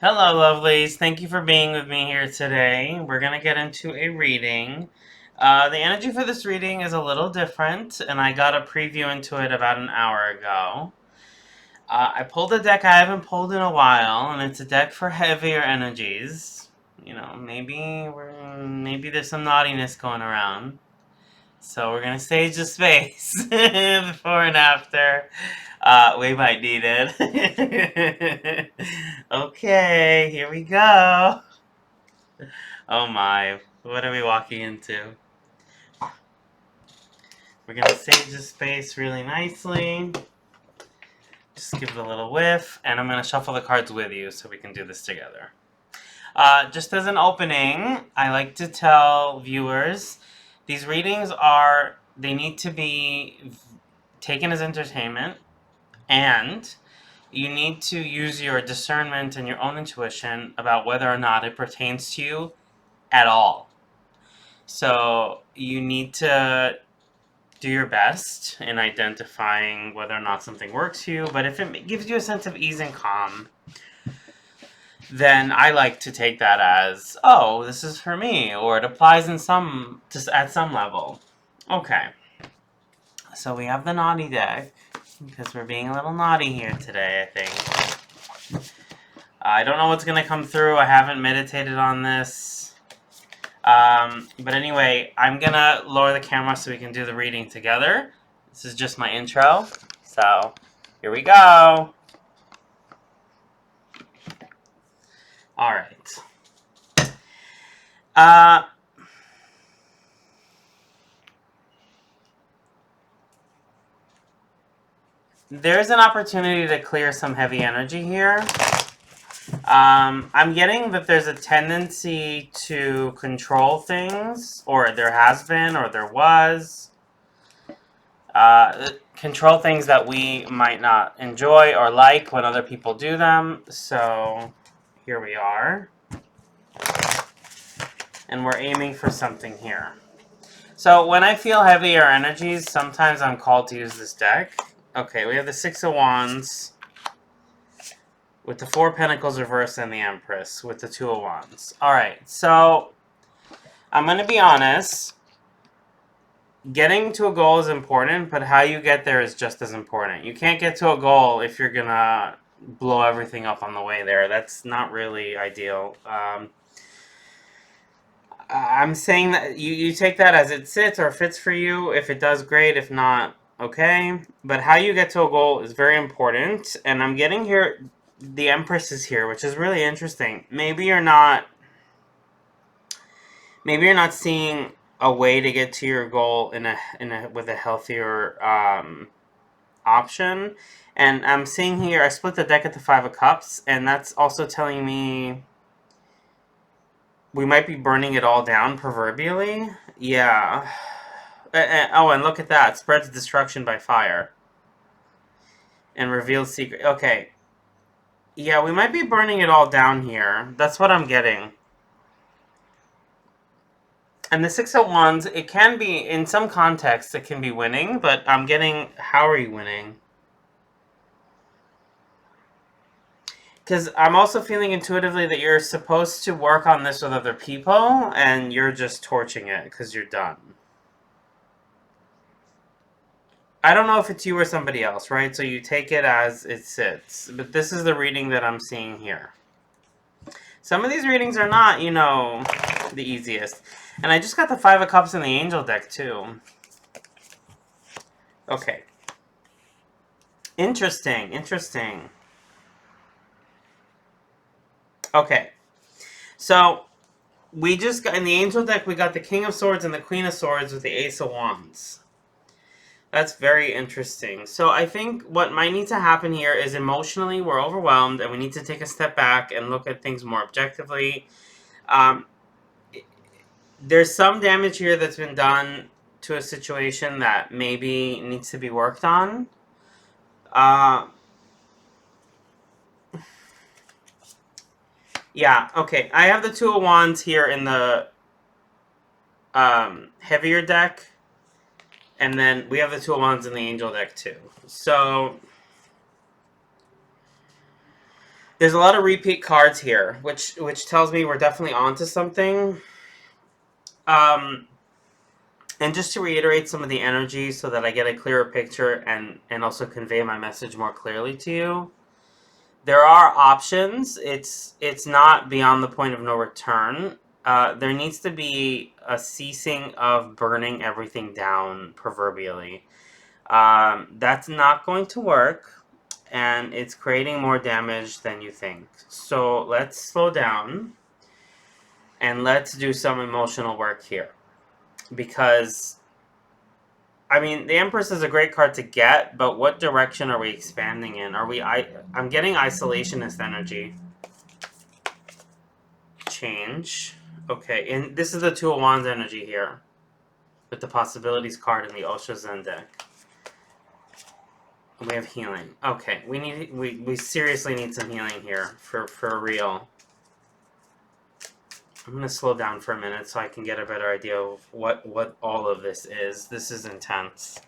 Hello, lovelies. Thank you for being with me here today. We're going to get into a reading. The energy for this reading is a little different, and I got a preview into it about an hour ago. I pulled a deck I haven't pulled in a while, and it's a deck for heavier energies. Maybe there's some naughtiness going around. So we're gonna stage the space before and after. We might need it. Okay, here we go. Oh my, what are we walking into? We're gonna stage the space really nicely. Just give it a little whiff, and I'm gonna shuffle the cards with you so we can do this together. Just as an opening, I like to tell viewers these readings they need to be taken as entertainment, and you need to use your discernment and your own intuition about whether or not it pertains to you at all. So you need to do your best in identifying whether or not something works for you, but if it gives you a sense of ease and calm, then I like to take that as, oh, this is for me, or it applies at some level. Okay, so we have the naughty deck, because we're being a little naughty here today, I think. I don't know what's going to come through. I haven't meditated on this. But anyway, I'm going to lower the camera so we can do the reading together. This is just my intro. So, here we go. Alright. There's an opportunity to clear some heavy energy here. I'm getting that there's a tendency to control things, or there has been, or there was. Control things that we might not enjoy or like when other people do them. So here we are. And we're aiming for something here. So when I feel heavier energies, sometimes I'm called to use this deck. Okay, we have the Six of Wands with the Four Pentacles reversed and the Empress with the Two of Wands. Alright, so I'm going to be honest. Getting to a goal is important, but how you get there is just as important. You can't get to a goal if you're going to blow everything up on the way there. That's not really ideal. I'm saying that you take that as it sits or fits for you. If it does, great. If not, okay. But how you get to a goal is very important. And I'm getting here, the Empress is here, which is really interesting. Maybe you're not seeing a way to get to your goal with a healthier option. And I'm seeing here, I split the deck at the Five of Cups, and that's also telling me we might be burning it all down, proverbially. Yeah. Oh, and look at that. Spreads destruction by fire. And reveals secret. Okay. Yeah, we might be burning it all down here. That's what I'm getting. And the Six of Wands, it can be, in some contexts, it can be winning, but I'm getting, how are you winning? Because I'm also feeling intuitively that you're supposed to work on this with other people, and you're just torching it because you're done. I don't know if it's you or somebody else, right? So you take it as it sits. But this is the reading that I'm seeing here. Some of these readings are not, the easiest. And I just got the Five of Cups in the Angel deck, too. Okay. Interesting. Okay. So, we just got, in the Angel deck, we got the King of Swords and the Queen of Swords with the Ace of Wands. That's very interesting. So I think what might need to happen here is emotionally we're overwhelmed and we need to take a step back and look at things more objectively. There's some damage here that's been done to a situation that maybe needs to be worked on. Yeah, okay. I have the Two of Wands here in the heavier deck. And then we have the Two of Wands in the Angel deck too. So There's a lot of repeat cards here, which tells me we're definitely onto something. And just to reiterate some of the energy so that I get a clearer picture and also convey my message more clearly to you. There are options. It's not beyond the point of no return. There needs to be a ceasing of burning everything down, proverbially. That's not going to work, and it's creating more damage than you think. So let's slow down, and let's do some emotional work here. Because, I mean, the Empress is a great card to get, but what direction are we expanding in? I'm getting isolationist energy. Change. Okay, and this is the Two of Wands energy here, with the Possibilities card in the Osho Zen deck. We have healing. Okay, we seriously need some healing here for real. I'm gonna slow down for a minute so I can get a better idea of what all of this is. This is intense.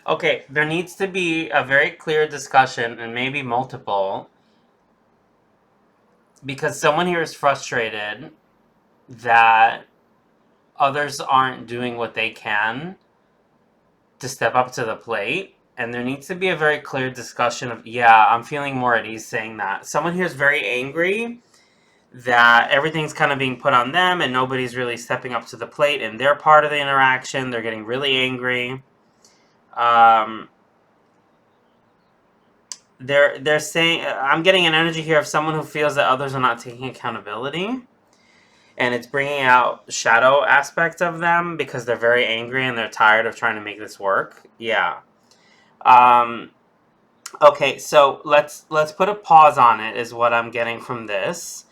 Okay, there needs to be a very clear discussion, and maybe multiple, because someone here is frustrated that others aren't doing what they can to step up to the plate, and there needs to be a very clear discussion of, yeah, I'm feeling more at ease saying that. Someone here is very angry that everything's kind of being put on them and nobody's really stepping up to the plate, and they're part of the interaction. They're getting really angry. They're saying, I'm getting an energy here of someone who feels that others are not taking accountability, and it's bringing out shadow aspects of them because they're very angry and they're tired of trying to make this work. Yeah. Okay, so let's put a pause on it is what I'm getting from this,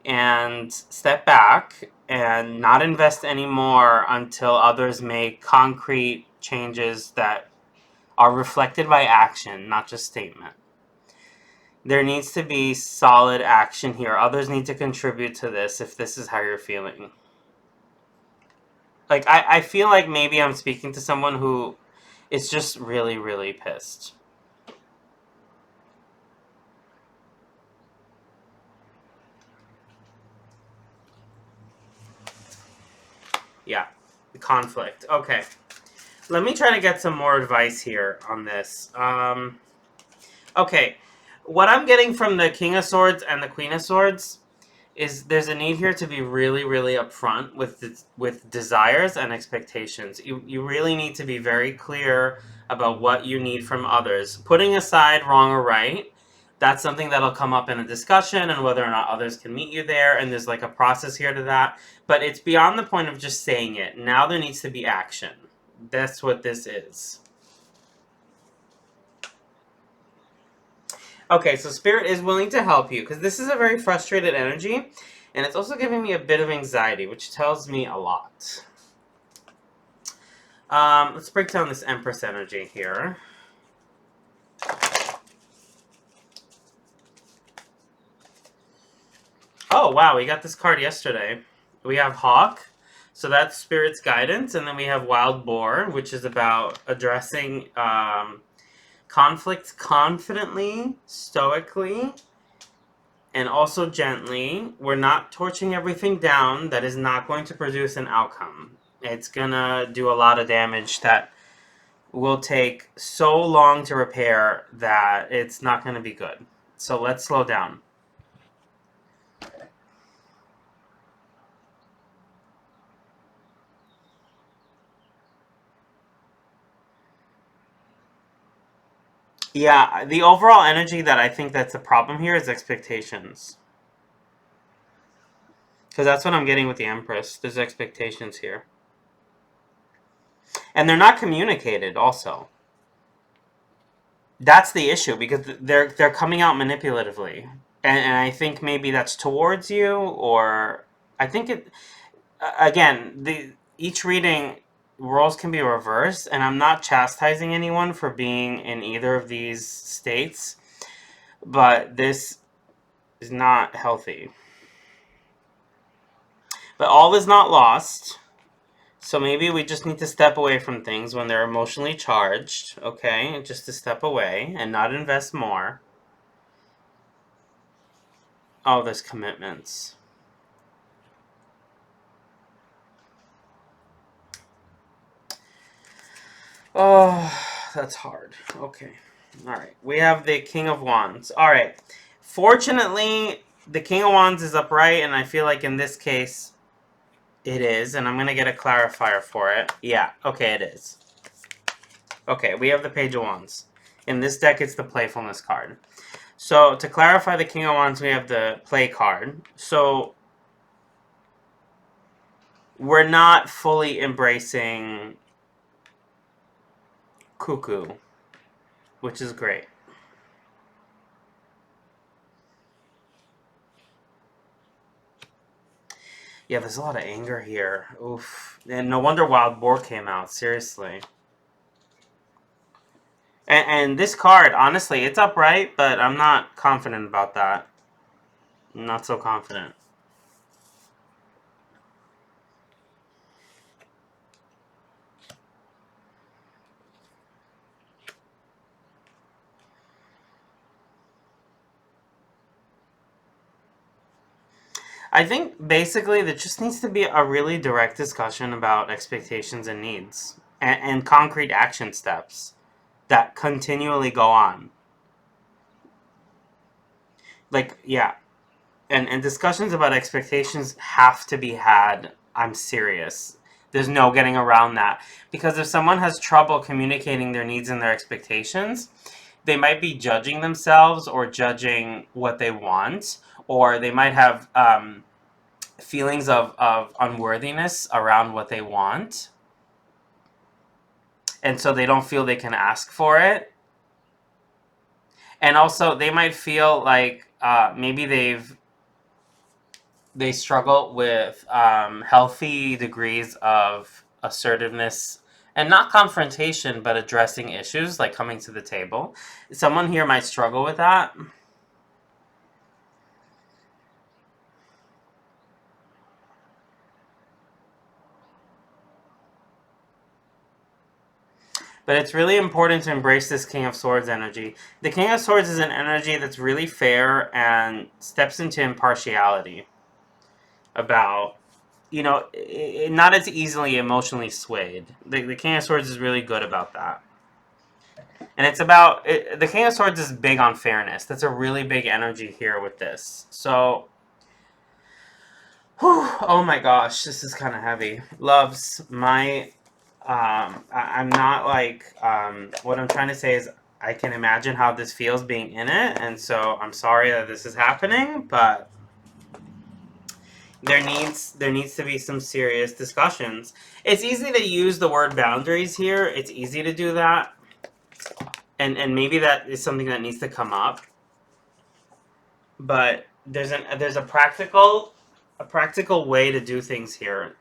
and step back and not invest anymore until others make concrete changes that are reflected by action, not just statement. There needs to be solid action here. Others need to contribute to this if this is how you're feeling. Like, I feel like maybe I'm speaking to someone who is just really, really pissed. Yeah, the conflict. Okay. Let me try to get some more advice here on this. Okay, what I'm getting from the King of Swords and the Queen of Swords is there's a need here to be really, really upfront with desires and expectations. You really need to be very clear about what you need from others. Putting aside wrong or right, that's something that'll come up in a discussion and whether or not others can meet you there, and there's like a process here to that. But it's beyond the point of just saying it. Now there needs to be action. That's what this is. Okay, so Spirit is willing to help you because this is a very frustrated energy, and it's also giving me a bit of anxiety, which tells me a lot. Let's break down this Empress energy here. Oh, wow, we got this card yesterday. We have Hawk, so that's Spirit's guidance, and then we have Wild Boar, which is about addressing conflict confidently, stoically, and also gently. We're not torching everything down. That is not going to produce an outcome. It's gonna do a lot of damage that will take so long to repair that it's not gonna be good. So let's slow down. Yeah, the overall energy that I think that's the problem here is expectations. Because that's what I'm getting with the Empress. There's expectations here. And they're not communicated also. That's the issue, because they're coming out manipulatively. And I think maybe that's towards you, or I think it again, each reading roles can be reversed, and I'm not chastising anyone for being in either of these states, but this is not healthy. But all is not lost. So maybe we just need to step away from things when they're emotionally charged, okay? Just to step away and not invest more. Oh, there's commitments. Oh, that's hard. Okay. All right. We have the King of Wands. All right. Fortunately, the King of Wands is upright, and I feel like in this case, it is. And I'm going to get a clarifier for it. Yeah. Okay, it is. Okay, we have the Page of Wands. In this deck, it's the Playfulness card. So, to clarify the King of Wands, we have the Play card. So, we're not fully embracing Cuckoo, which is great. Yeah, there's a lot of anger here. Oof. And no wonder Wild Boar came out, seriously. And this card, honestly, it's upright, but I'm not confident about that. I'm not so confident. I think basically there just needs to be a really direct discussion about expectations and needs and concrete action steps that continually go on. Like, yeah. And discussions about expectations have to be had. I'm serious. There's no getting around that. Because if someone has trouble communicating their needs and their expectations, they might be judging themselves or judging what they want, or they might have feelings of unworthiness around what they want, and so they don't feel they can ask for it. And also they might feel like maybe they struggle with healthy degrees of assertiveness, and not confrontation, but addressing issues, like coming to the table. Someone here might struggle with that. But it's really important to embrace this King of Swords energy. The King of Swords is an energy that's really fair and steps into impartiality about, not as easily emotionally swayed. The King of Swords is really good about that. And it's about, the King of Swords is big on fairness. That's a really big energy here with this. So, oh my gosh, this is kind of heavy. Loves, I'm not like, what I'm trying to say is I can imagine how this feels being in it, and so I'm sorry that this is happening, but there needs to be some serious discussions. It's easy to use the word boundaries here. It's easy to do that, and maybe that is something that needs to come up. But there's a practical way to do things here.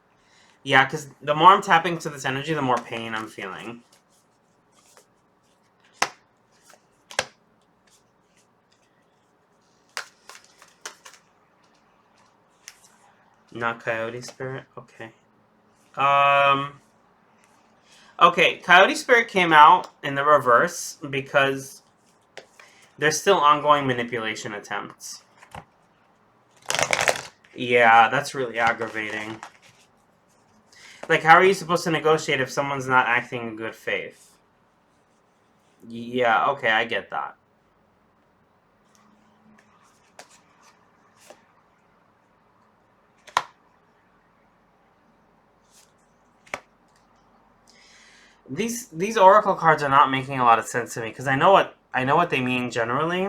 Yeah, because the more I'm tapping to this energy, the more pain I'm feeling. Not Coyote Spirit? Okay. Okay, Coyote Spirit came out in the reverse because there's still ongoing manipulation attempts. Yeah, that's really aggravating. Like, how are you supposed to negotiate if someone's not acting in good faith? Yeah, okay, I get that. These oracle cards are not making a lot of sense to me because I know what they mean generally.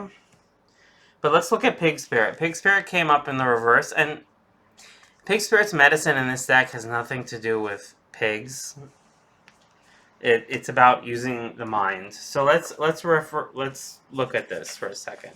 But let's look at Pig Spirit. Pig Spirit came up in the reverse, and Pig Spirit's medicine in this deck has nothing to do with pigs. It's about using the mind. So let's look at this for a second.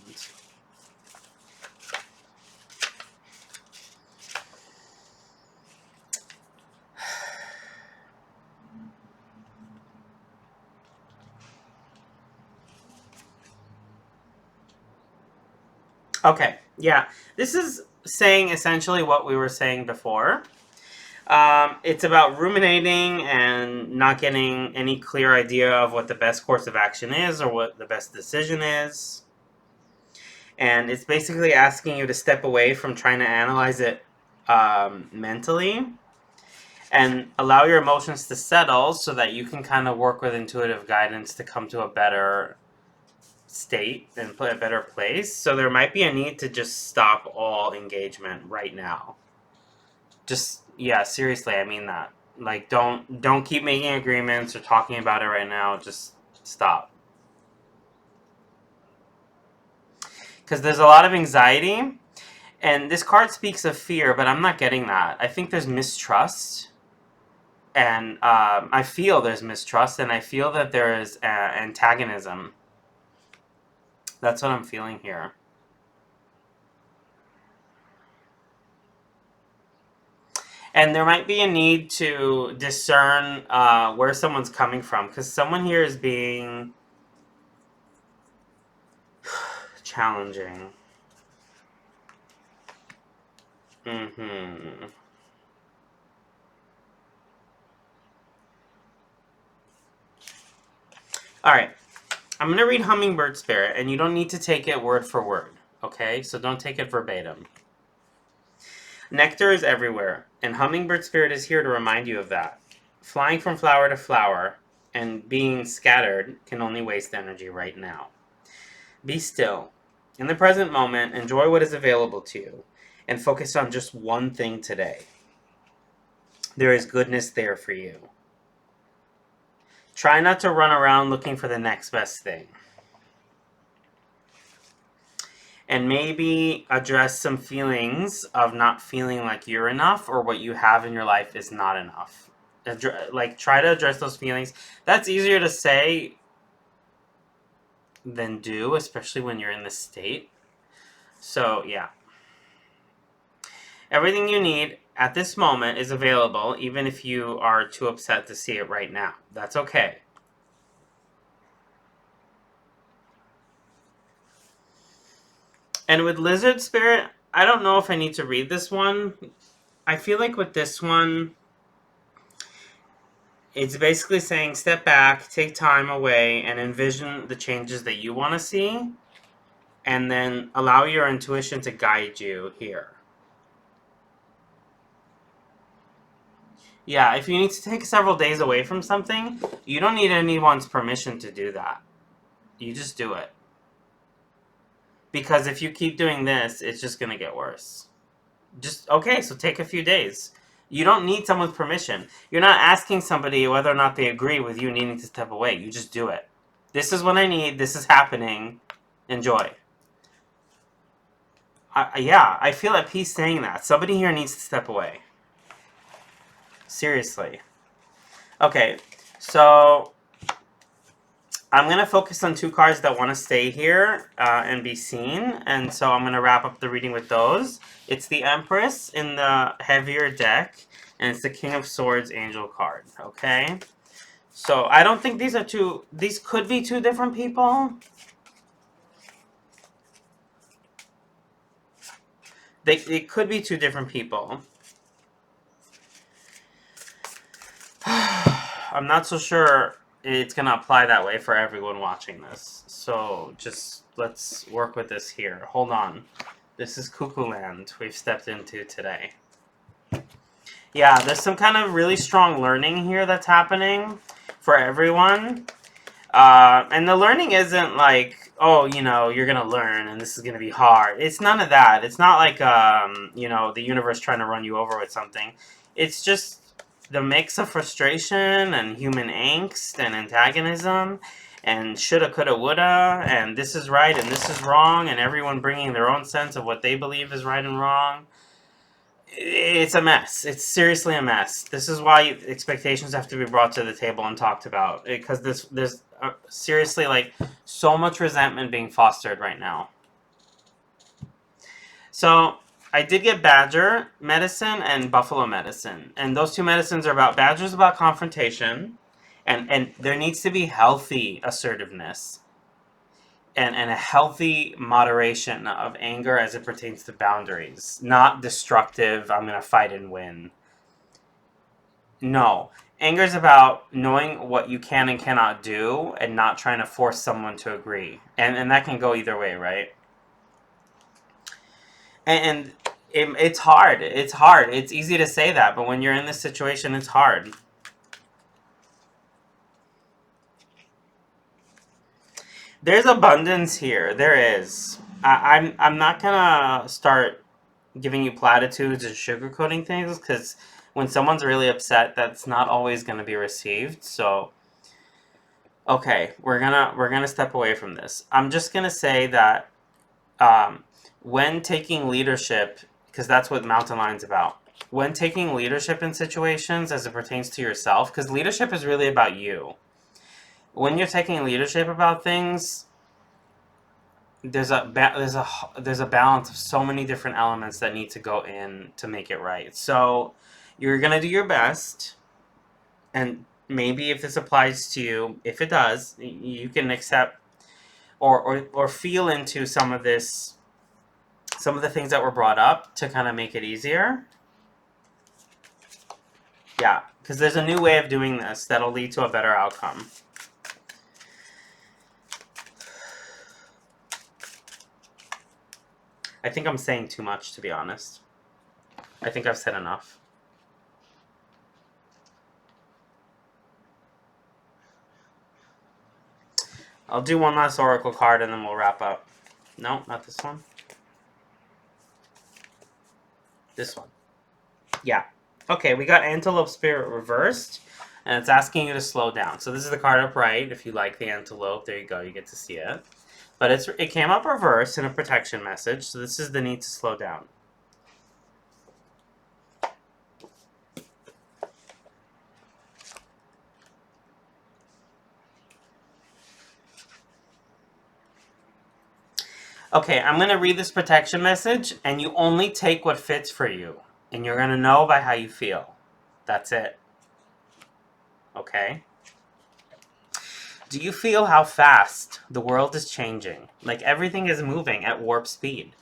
Okay, yeah. This is saying essentially what we were saying before. It's about ruminating and not getting any clear idea of what the best course of action is or what the best decision is. And it's basically asking you to step away from trying to analyze it mentally and allow your emotions to settle so that you can kind of work with intuitive guidance to come to a better state and put a better place. So there might be a need to just stop all engagement right now. Just, yeah, seriously, I mean that. Like, don't keep making agreements or talking about it right now. Just stop. Because there's a lot of anxiety, and this card speaks of fear, but I'm not getting that. I think there's mistrust, and I feel there's mistrust, and I feel that there is antagonism. That's what I'm feeling here. And there might be a need to discern where someone's coming from, because someone here is being challenging. Mm-hmm. All right. I'm going to read Hummingbird Spirit, and you don't need to take it word for word, okay? So don't take it verbatim. Nectar is everywhere, and Hummingbird Spirit is here to remind you of that. Flying from flower to flower and being scattered can only waste energy right now. Be still. In the present moment, enjoy what is available to you, and focus on just one thing today. There is goodness there for you. Try not to run around looking for the next best thing. And maybe address some feelings of not feeling like you're enough or what you have in your life is not enough. Like, try to address those feelings. That's easier to say than do, especially when you're in this state. So, yeah. Everything you need at this moment is available, even if you are too upset to see it right now. That's okay. And with Lizard Spirit, I don't know if I need to read this one. I feel like with this one, it's basically saying step back, take time away, and envision the changes that you want to see, and then allow your intuition to guide you here. Yeah, if you need to take several days away from something, you don't need anyone's permission to do that. You just do it. Because if you keep doing this, it's just going to get worse. Okay, so take a few days. You don't need someone's permission. You're not asking somebody whether or not they agree with you needing to step away. You just do it. This is what I need. This is happening. Enjoy. Yeah, I feel at peace saying that. Somebody here needs to step away. Seriously. Okay, so I'm going to focus on two cards that want to stay here and be seen. And so I'm going to wrap up the reading with those. It's the Empress in the heavier deck, and it's the King of Swords Angel card, okay? So I don't think these are two... These could be two different people. They could be two different people. I'm not so sure it's going to apply that way for everyone watching this. So just let's work with this here. Hold on. This is Cuckoo Land we've stepped into today. Yeah, there's some kind of really strong learning here that's happening for everyone. And the learning isn't like, oh, you know, you're going to learn and this is going to be hard. It's none of that. It's not like, you know, the universe trying to run you over with something. It's just the mix of frustration and human angst and antagonism and shoulda, coulda, woulda, and this is right and this is wrong, and everyone bringing their own sense of what they believe is right and wrong. It's a mess. It's seriously a mess. This is why expectations have to be brought to the table and talked about, because there's seriously like so much resentment being fostered right now. So I did get Badger medicine and Buffalo medicine. And those two medicines are about... Badger's about confrontation. And there needs to be healthy assertiveness. and a healthy moderation of anger as it pertains to boundaries. Not destructive, I'm going to fight and win. No. Anger is about knowing what you can and cannot do and not trying to force someone to agree. And that can go either way, right? And it's hard. It's hard. It's easy to say that, but when you're in this situation, it's hard. There's abundance here. There is. I'm not gonna start giving you platitudes and sugarcoating things, because when someone's really upset, that's not always gonna be received. So, okay, we're gonna step away from this. I'm just gonna say that when taking leadership, because that's what Mountain Lion's about. When taking leadership in situations as it pertains to yourself, because leadership is really about you. When you're taking leadership about things, there's a balance of so many different elements that need to go in to make it right. So you're gonna do your best, and maybe if this applies to you, if it does, you can accept or feel into some of the things that were brought up to kind of make it easier. Yeah, because there's a new way of doing this that'll lead to a better outcome. I think I'm saying too much, to be honest. I think I've said enough. I'll do one last oracle card and then we'll wrap up. No, not this one. This one. Yeah. Okay, we got Antelope Spirit reversed, and it's asking you to slow down. So this is the card upright. If you like the antelope, there you go. You get to see it. But it came up reversed in a protection message, so this is the need to slow down. Okay, I'm going to read this protection message, and you only take what fits for you. And you're going to know by how you feel. That's it. Okay? Do you feel how fast the world is changing? Like everything is moving at warp speed.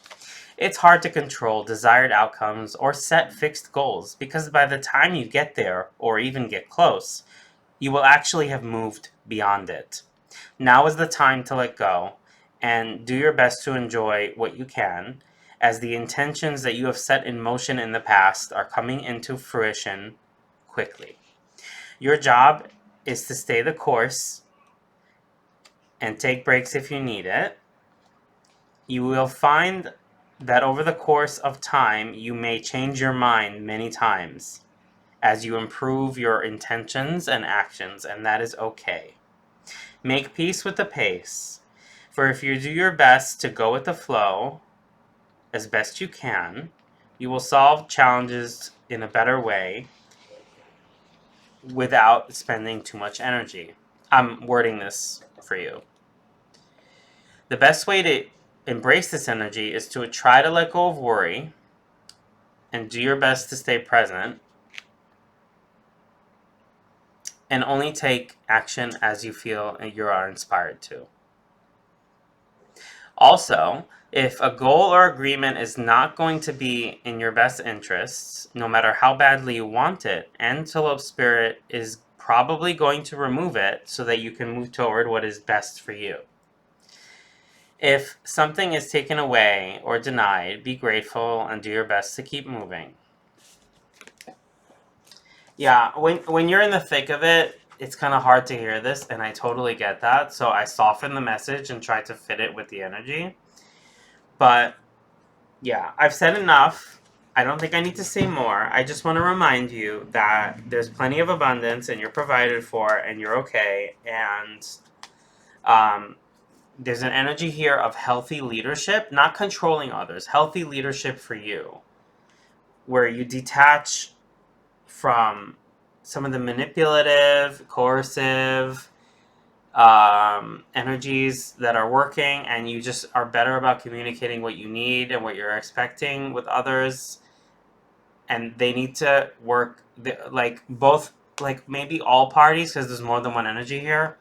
It's hard to control desired outcomes or set fixed goals, because by the time you get there, or even get close, you will actually have moved beyond it. Now is the time to let go and do your best to enjoy what you can, as the intentions that you have set in motion in the past are coming into fruition quickly. Your job is to stay the course and take breaks if you need it. You will find that over the course of time, you may change your mind many times as you improve your intentions and actions, and that is okay. Make peace with the pace, for if you do your best to go with the flow as best you can, you will solve challenges in a better way without spending too much energy. I'm wording this for you. The best way to embrace this energy is to try to let go of worry and do your best to stay present, and only take action as you feel you are inspired to. Also, if a goal or agreement is not going to be in your best interests, no matter how badly you want it, Antelope Spirit is probably going to remove it so that you can move toward what is best for you. If something is taken away or denied, be grateful and do your best to keep moving. Yeah, when you're in the thick of it, it's kind of hard to hear this, and I totally get that. So I softened the message and tried to fit it with the energy. But yeah, I've said enough. I don't think I need to say more. I just want to remind you that there's plenty of abundance, and you're provided for, and you're okay. And there's an energy here of healthy leadership, not controlling others. Healthy leadership for you, where you detach from some of the manipulative, coercive energies that are working, and you just are better about communicating what you need and what you're expecting with others. And they need to work, like both, like maybe all parties, because there's more than one energy here,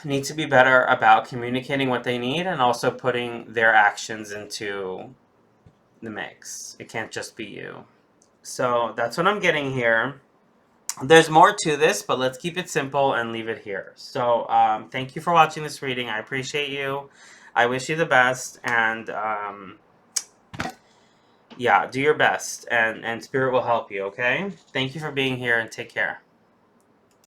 need to be better about communicating what they need and also putting their actions into the mix. It can't just be you. So that's what I'm getting here. There's more to this, but let's keep it simple and leave it here. So thank you for watching this reading. I appreciate you. I wish you the best, and yeah, do your best, and Spirit will help you, okay? Thank you for being here, and take care.